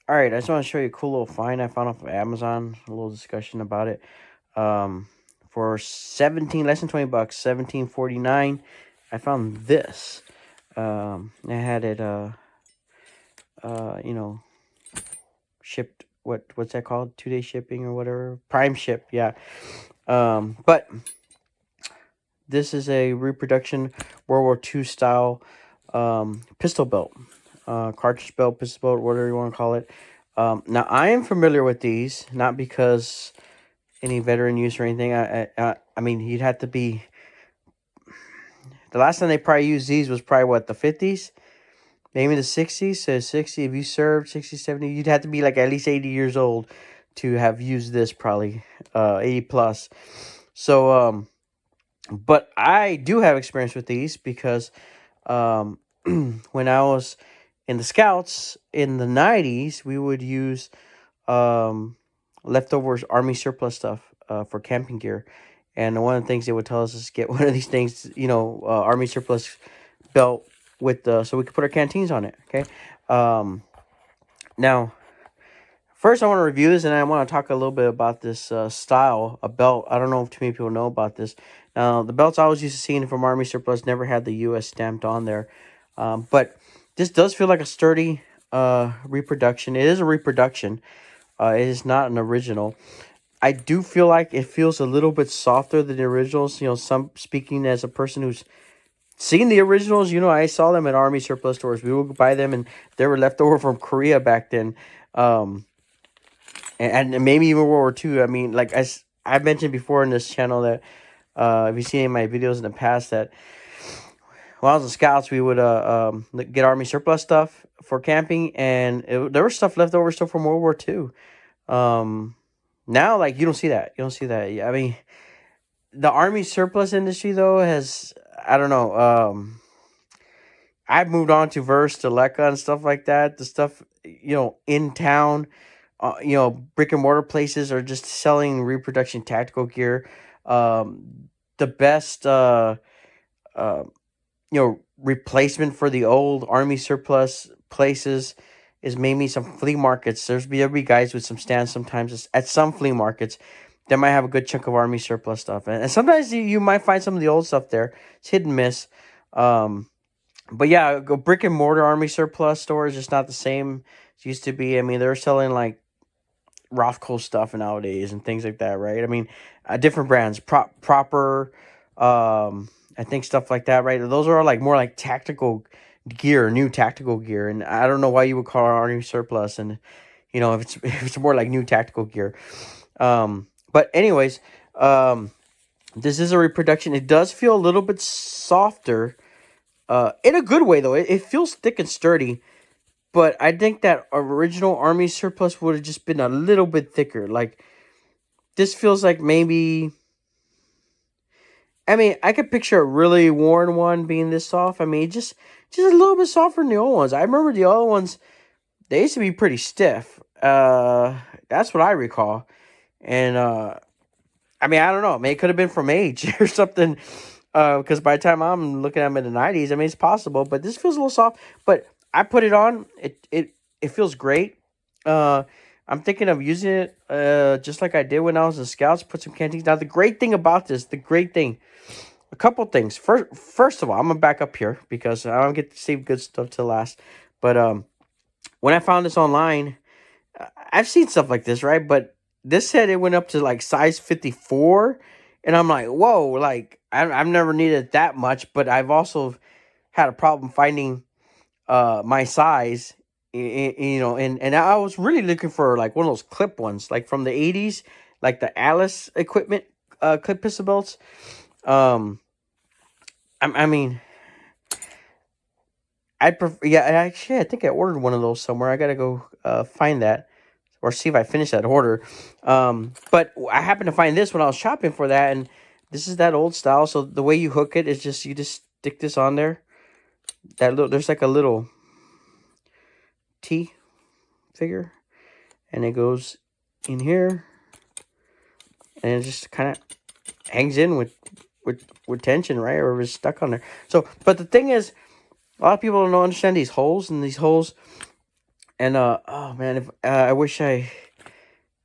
All right, I just want to show you a cool little find I found off of Amazon. A little discussion about it. Um, for 17, less than $20, 17.49, I found this. I had it you know, shipped. What's that called? 2-day shipping or whatever. Prime ship, yeah. But this is a reproduction World War II style pistol belt, cartridge belt, pistol belt, whatever you want to call it. Now I am familiar with these, not because any veteran use or anything. I mean, you'd have to be. The last time they probably used these was probably what, the 50s, maybe the 60s. So 60, if you served 60, 70, you'd have to be like at least 80 years old to have used this, probably 80 plus. So but I do have experience with these because um, when I was in the Scouts in the 90s, we would use um, leftovers Army surplus stuff for camping gear. And one of the things they would tell us is get one of these things, Army surplus belt with so we could put our canteens on it. Okay. Now, first, I want to review this, and I want to talk a little bit about this style, a belt. I don't know if too many people know about this. Now, the belts I was used to seeing from Army surplus never had the U.S. stamped on there. But this does feel like a sturdy reproduction. It is a reproduction. It is not an original. I do feel like it feels a little bit softer than the originals. Some speaking as a person who's seen the originals, I saw them at Army surplus stores. We would buy them, and they were left over from Korea back then. And maybe even World War II. I mean, like as I mentioned before in this channel that if you've seen any of my videos in the past, that when I was in Scouts, we would get Army surplus stuff for camping, and there was stuff left over still from World War II. Now, like, you don't see that. You don't see that. I mean, the Army surplus industry though has, I don't know. I've moved on to Verse, to Leica, and stuff like that. The stuff in town. Brick and mortar places are just selling reproduction tactical gear. The best, replacement for the old Army surplus places is maybe some flea markets. There'll be guys with some stands sometimes at some flea markets that might have a good chunk of Army surplus stuff. And sometimes you might find some of the old stuff there. It's hit and miss. But yeah, go brick and mortar Army surplus store is just not the same as it used to be. I mean, they're selling like Rothko stuff nowadays and things like that, right? I mean, different brands, proper, I think stuff like that, right? Those are like more like tactical gear, new tactical gear, and I don't know why you would call it Army surplus, and if it's if it's more like new tactical gear. But anyways, this is a reproduction. It does feel a little bit softer, in a good way though. It feels thick and sturdy. But I think that original Army surplus would have just been a little bit thicker. Like, this feels like maybe. I mean, I could picture a really worn one being this soft. I mean, just a little bit softer than the old ones. I remember the other ones, they used to be pretty stiff. That's what I recall. And, I mean, I don't know. I mean, it could have been from age or something. Because by the time I'm looking at them in the 90s, I mean, it's possible. But this feels a little soft. But I put it on. It feels great. I'm thinking of using it just like I did when I was in Scouts. Put some canteens. Now, the great thing about this, a couple things. First of all, I'm gonna back up here because I don't get to save good stuff till last. But when I found this online, I've seen stuff like this, right? But this said it went up to like size 54, and I'm like, whoa! Like I've never needed that much, but I've also had a problem finding my size. And I was really looking for like one of those clip ones, like from the 80s, like the Alice equipment clip pistol belts. Um, I mean, I prefer. Yeah, actually, I think I ordered one of those somewhere. I gotta go find that or see if I finished that order. But I happened to find this when I was shopping for that, and this is that old style. So the way you hook it is just you just stick this on there. There's like a little T figure, and it goes in here, and it just kind of hangs in with tension, right? Or it's stuck on there. So, but the thing is, a lot of people don't understand these holes, and these holes, And oh man, if I wish I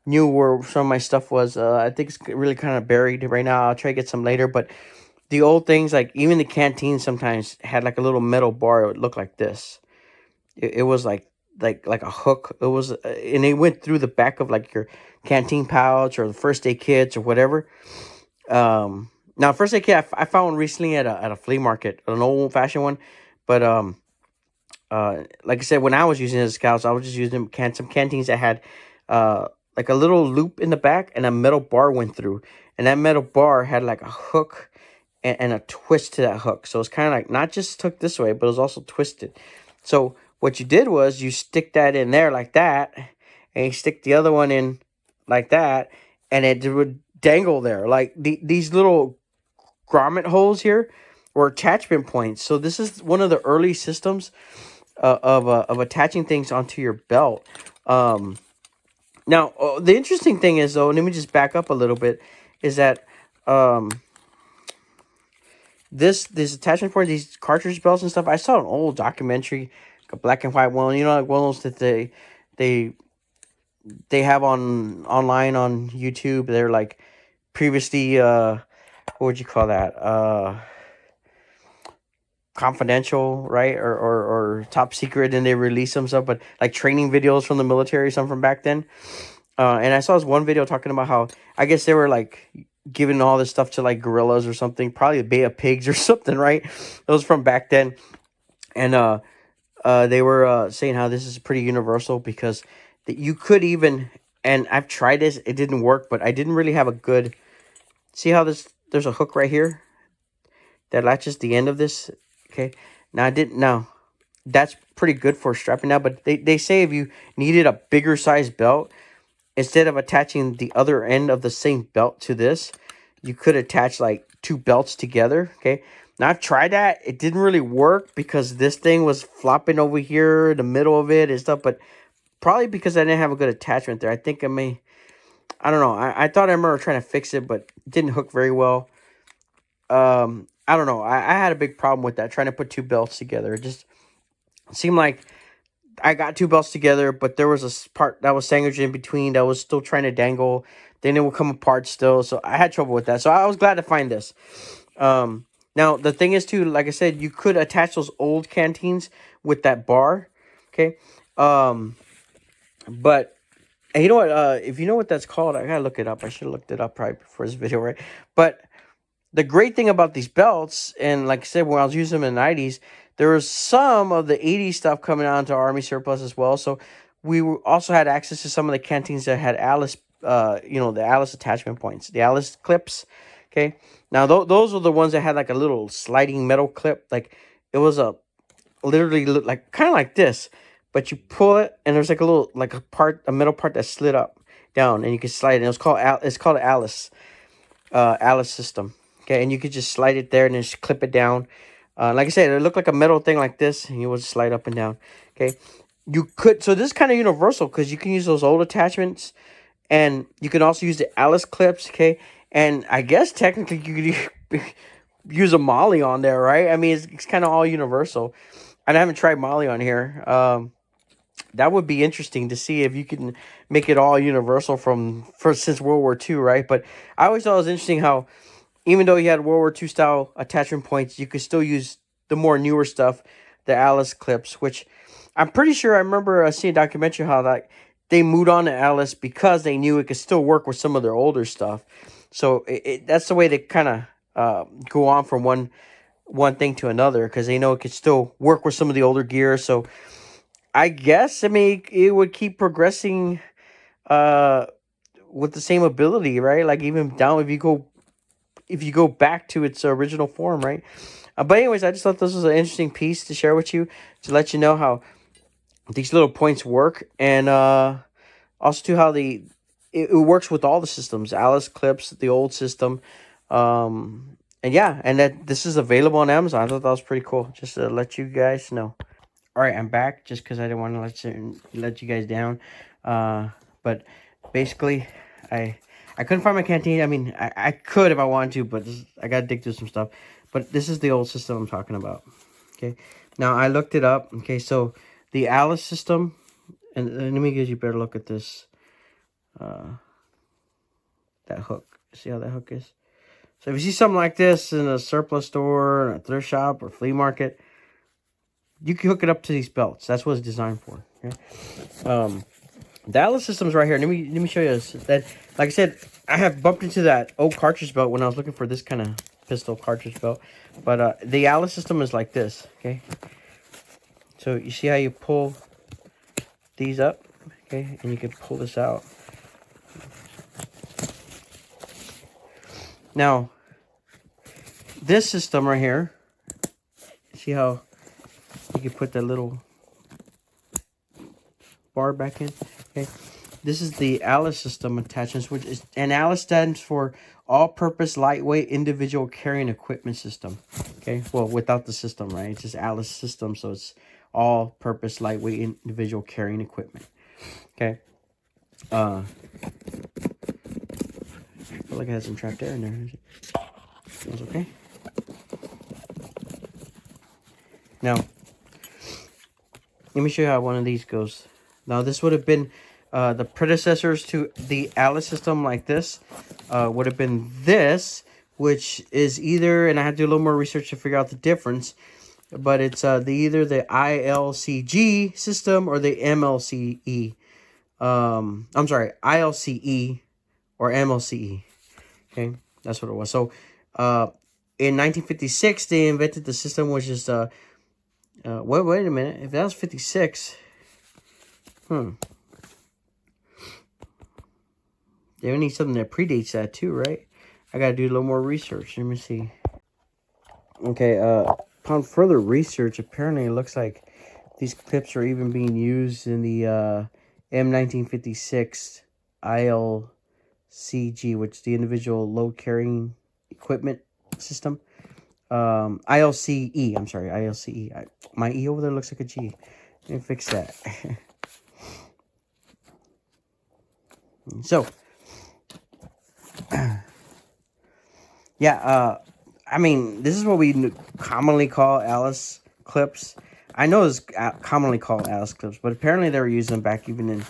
knew where some of my stuff was. I think it's really kind of buried right now. I'll try to get some later. But the old things, like even the canteen, sometimes had like a little metal bar. It would look like this. It was like a hook. It was, and it went through the back of like your canteen pouch or the first aid kits or whatever. Now first aid kit, I found one recently at a flea market, an old fashioned one. But like I said, when I was using it as scouts, I was just using some canteens that had like a little loop in the back and a metal bar went through, and that metal bar had like a hook and a twist to that hook. So it's kind of like not just took this way, but it was also twisted. So what you did was you stick that in there like that, and you stick the other one in like that, and it would dangle there. Like these little grommet holes here were attachment points. So this is one of the early systems of attaching things onto your belt. Now, the interesting thing is, though, let me just back up a little bit, is that um, this attachment point, these cartridge belts and stuff, I saw an old documentary, like a black and white one, you know, like one of those that they they have online on YouTube. They're like previously, what would you call that? Confidential, right? Or top secret, and they release some stuff, but like training videos from the military, some from back then. And I saw this one video talking about how I guess they were like giving all this stuff to like gorillas or something, probably a Bay of Pigs or something, right? It was from back then, and they were saying how this is pretty universal because that you could even, and I've tried this, it didn't work, but I didn't really have a good. See how there's a hook right here that latches the end of this. Okay, now I didn't now. That's pretty good for strapping now, but they say if you needed a bigger size belt, instead of attaching the other end of the same belt to this, you could attach like two belts together. Okay. Now I've tried that. It didn't really work because this thing was flopping over here in the middle of it and stuff, but probably because I didn't have a good attachment there. I think I don't know. I thought I remember trying to fix it, but it didn't hook very well. I don't know. I had a big problem with that, trying to put two belts together. It just seemed like I got two belts together, but there was a part that was sandwiched in between that was still trying to dangle. Then it would come apart still. So I had trouble with that. So I was glad to find this. Now, the thing is, too, like I said, you could attach those old canteens with that bar. Okay. But and you know what? If you know what that's called, I gotta look it up. I should have looked it up probably before this video, right? But the great thing about these belts, and like I said, when I was using them in the 90s, there was some of the 80s stuff coming out into Army surplus as well. So also had access to some of the canteens that had Alice, the Alice attachment points, the Alice clips. Okay. Now, those were the ones that had like a little sliding metal clip. Like it was literally like kind of like this, but you pull it and there's like a metal part that slid up down and you can slide it. And it's called Alice. Alice system. Okay, and you could just slide it there and just clip it down. Like I said, it looked like a metal thing like this, and you would slide up and down. Okay, so this is kind of universal because you can use those old attachments, and you can also use the Alice clips. Okay, and I guess technically you could use a Molly on there, right? I mean, it's kind of all universal. And I haven't tried Molly on here. That would be interesting to see if you can make it all universal since World War II, right? But I always thought it was interesting how even though you had World War II style attachment points, you could still use the more newer stuff, the Alice clips, which I'm pretty sure I remember seeing a documentary how like they moved on to Alice because they knew it could still work with some of their older stuff. So that's the way they kind of go on from one thing to another because they know it could still work with some of the older gear. So I guess it would keep progressing with the same ability, right? Like even down if you go back to its original form, right? But anyways, I just thought this was an interesting piece to share with you to let you know how these little points work, and also to how it works with all the systems, Alice clips, the old system, and yeah, and that this is available on Amazon. I thought that was pretty cool. Just to let you guys know. All right, I'm back just because I didn't want to let you guys down. But basically, I couldn't find my canteen. I mean, I could if I wanted to, but I got to dig through some stuff. But this is the old system I'm talking about. Okay, now I looked it up. Okay, so the Alice system, And let me give you a better look at this. That hook. See how that hook is? So if you see something like this in a surplus store, or a thrift shop, or flea market, you can hook it up to these belts. That's what it's designed for. Okay. The Alice system's right here. Let me show you this. That, like I said, I have bumped into that old cartridge belt when I was looking for this kind of pistol cartridge belt. But the Alice system is like this. Okay. So you see how you pull these up, okay, and you can pull this out. Now, this system right here, see how you can put that little bar back in? Okay, this is the Alice system attachments, which is, and Alice stands for All-Purpose Lightweight Individual Carrying Equipment System. Okay, well, without the system, right? It's just Alice system, so it's All-Purpose Lightweight Individual Carrying Equipment. Okay. I feel like I had some trapped air in there. That's okay. Now, let me show you how one of these goes. Now, this would have been the predecessors to the Alice system like this. Would have been this, which is either, and I had to do a little more research to figure out the difference, but it's either the ILCG system or the MLCE. I'm sorry, ILCE or MLCE. Okay, that's what it was. So, in 1956, they invented the system, which is wait a minute. If that was 56, they need something that predates that too, right? I gotta do a little more research. Let me see. Okay, upon further research, apparently it looks like these clips are even being used in the M1956 ILCG, which is the individual load carrying equipment system. ILCE, I'm sorry, ILCE. My E over there looks like a G. Let me fix that. So, yeah, I mean, this is what we commonly call Alice clips. I know it's commonly called Alice clips, but apparently they were using them back even in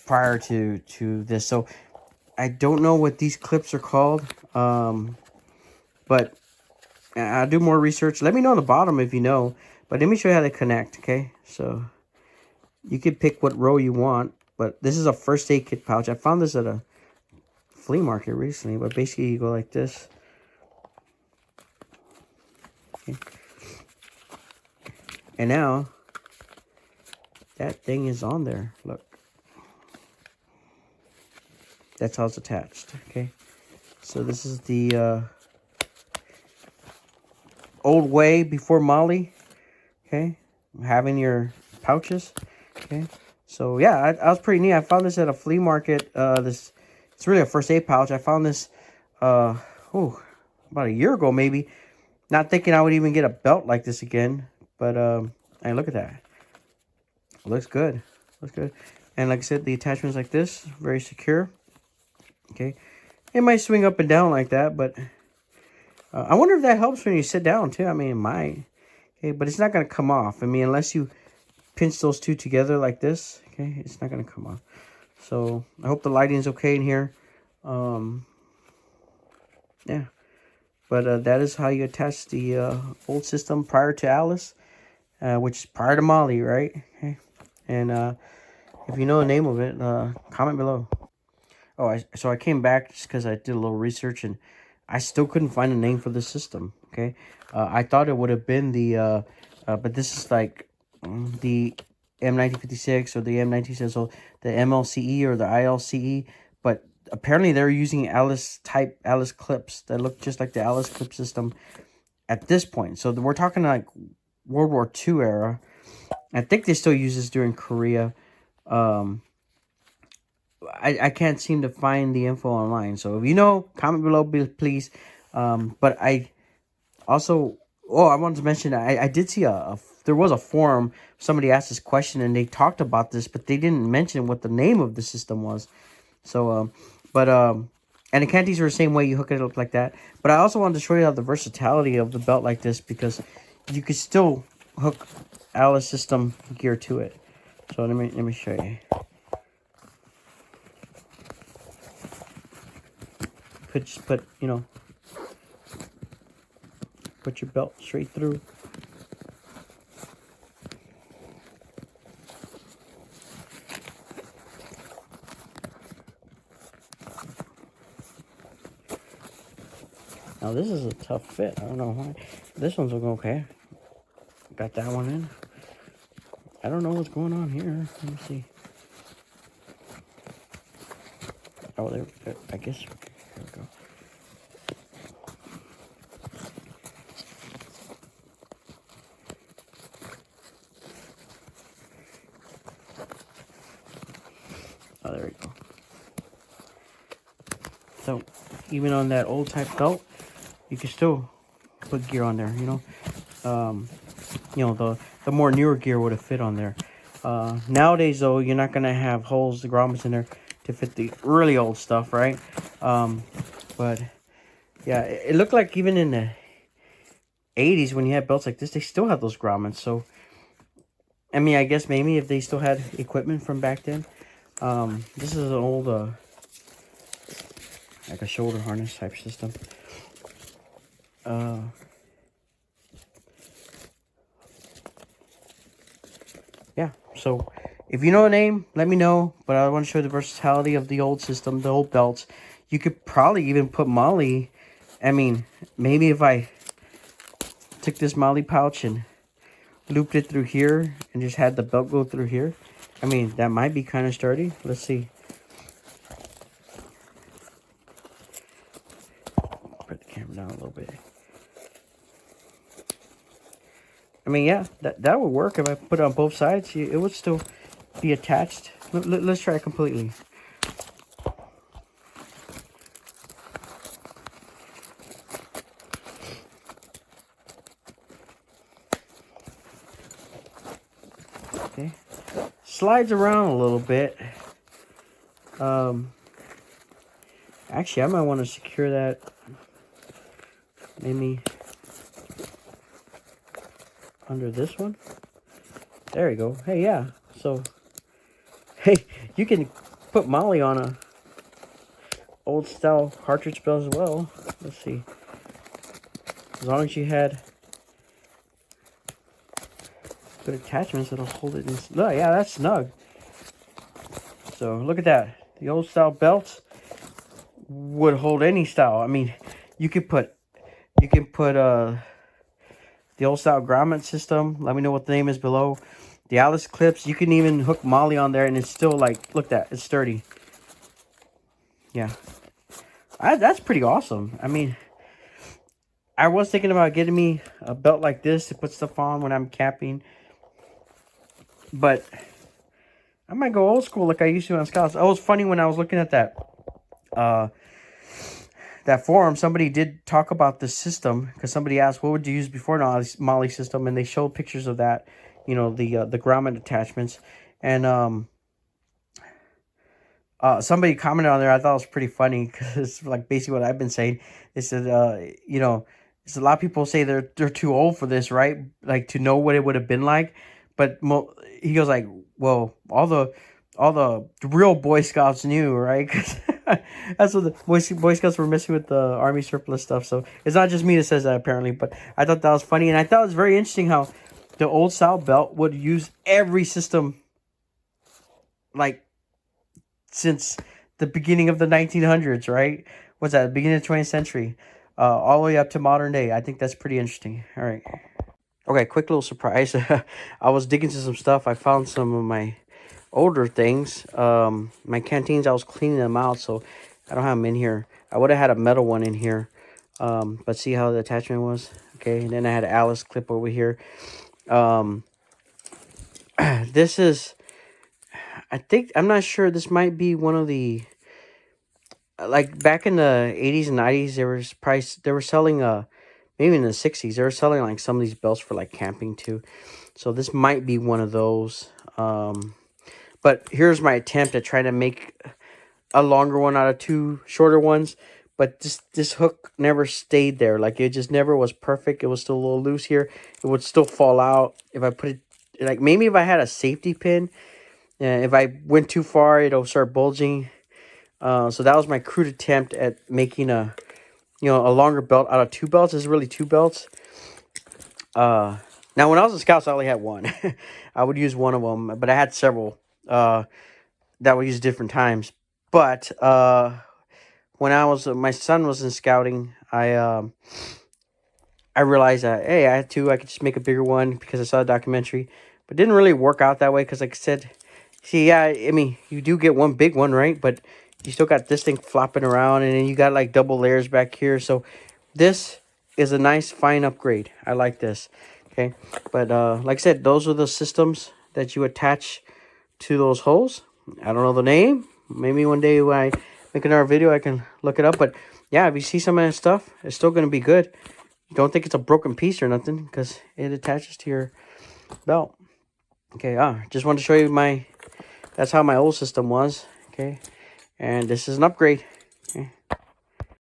prior to this. So, I don't know what these clips are called, but I'll do more research. Let me know on the bottom if you know. But let me show you how they connect, okay? So, you can pick what row you want. But this is a first aid kit pouch. I found this at a flea market recently. But basically, you go like this. Okay. And now, that thing is on there. Look. That's how it's attached, okay? So, this is the old way before Molly, okay? Having your pouches, okay? So, yeah, I was pretty neat. I found this at a flea market. It's really a first aid pouch. I found this, about a year ago, maybe. Not thinking I would even get a belt like this again. But, hey, look at that. It looks good. Looks good. And like I said, the attachment's like this. Very secure. Okay. It might swing up and down like that, but I wonder if that helps when you sit down, too. I mean, it might. Okay, but it's not going to come off. I mean, unless you pinch those two together like this, okay, it's not going to come off. So, I hope the lighting's okay in here. Yeah. But that is how you attach the old system prior to Alice, which is prior to Molly, right? Okay. And if you know the name of it, comment below. Oh, so I came back just because I did a little research, and I still couldn't find a name for the system, okay? I thought it would have been the, but this is like the M1956 or the M1910, so the MLCE or the ILCE, but apparently they're using Alice clips that look just like the Alice clip system at this point. So we're talking like World War II era. I think they still use this during Korea. I can't seem to find the info online. So if you know, comment below, please. But I also, I wanted to mention, I did see there was a forum. Somebody asked this question and they talked about this, but they didn't mention what the name of the system was. So, and the canties are the same way. You hook it up like that. But I also wanted to show you how the versatility of the belt like this, because you could still hook Alice system gear to it. So let me show you. Put you know, put your belt straight through. Now this is a tough fit. I don't know why. This one's looking okay. Got that one in. I don't know what's going on here. Let me see. Oh, there. I guess. Here we go. Oh, there we go. So, even on that old type belt, you can still put gear on there. You know, the more newer gear would have fit on there. Nowadays, though, you're not gonna have holes, the grommets in there to fit the really old stuff, right? But yeah, it looked like even in the 80s when you had belts like this, they still had those grommets. So, I mean, I guess maybe if they still had equipment from back then. This is an old, like a shoulder harness type system. Yeah, so if you know a name, let me know. But I want to show you the versatility of the old system, the old belts. You could probably even put Molly. I mean, maybe if I took this Molly pouch and looped it through here and just had the belt go through here. I mean, that might be kind of sturdy. Let's see. Put the camera down a little bit. I mean, yeah, that would work if I put it on both sides. It would still be attached. Let's try it completely. Okay, slides around a little bit. Actually, I might want to secure that. Maybe under this one. There we go. Hey, yeah. So, hey, you can put Molly on a old style cartridge belt as well. Let's see. As long as you had good attachments, it'll hold it in. No, yeah, that's snug. So look at that. The old style belt would hold any style. I mean, you can put the old style grommet system. Let me know what the name is below. The Alice clips. You can even hook Molly on there, and it's still like, look at that, it's sturdy. Yeah, that's pretty awesome. I mean, I was thinking about getting me a belt like this to put stuff on when I'm camping, but I might go old school like I used to on Scouts. Oh, it was funny when I was looking at that that forum. Somebody did talk about the system because somebody asked, "What would you use before Molly system?" And they showed pictures of that. You know, the grommet attachments, and somebody commented on there. I thought it was pretty funny because it's like basically what I've been saying. They said, you know, it's a lot of people say they're too old for this, right? Like to know what it would have been like, but he goes like, well, all the real Boy Scouts knew, right? 'Cause that's what the Boy Scouts were messing with the Army surplus stuff. So it's not just me that says that apparently, but I thought that was funny, and I thought it was very interesting how the old style belt would use every system, like since the beginning of the 1900s, right? What's that? The beginning of the 20th century, all the way up to modern day. I think that's pretty interesting. All right. Okay, quick little surprise. I was digging into some stuff. I found some of my older things. My canteens, I was cleaning them out, so I don't have them in here. I would have had a metal one in here, but see how the attachment was? Okay, and then I had an Alice clip over here. This is, I think, I'm not sure, this might be one of the, like back in the 80s and 90s, they were selling, maybe in the 60s, they were selling like some of these belts for like camping too. So this might be one of those. But here's my attempt at trying to make a longer one out of two shorter ones. But this hook never stayed there. Like it just never was perfect. It was still a little loose here. It would still fall out if I put it, like maybe if I had a safety pin And if I went too far, it'll start bulging. So that was my crude attempt at making a longer belt out of two belts. It's really two belts. Now when I was in Scouts, I only had one. I would use one of them, but I had several that would use different times. But when my son was in scouting, I realized that, hey, I could just make a bigger one because I saw a documentary, but it didn't really work out that way because, like I said, see, yeah, I mean, you do get one big one, right? But you still got this thing flopping around, and then you got like double layers back here. So this is a nice, fine upgrade. I like this. Okay, but like I said, those are the systems that you attach to those holes. I don't know the name. Maybe one day when I make another video, I can look it up. But yeah, if you see some of that stuff, it's still going to be good. Don't think it's a broken piece or nothing because it attaches to your belt. Okay, just wanted to show you that's how my old system was. Okay, and this is an upgrade.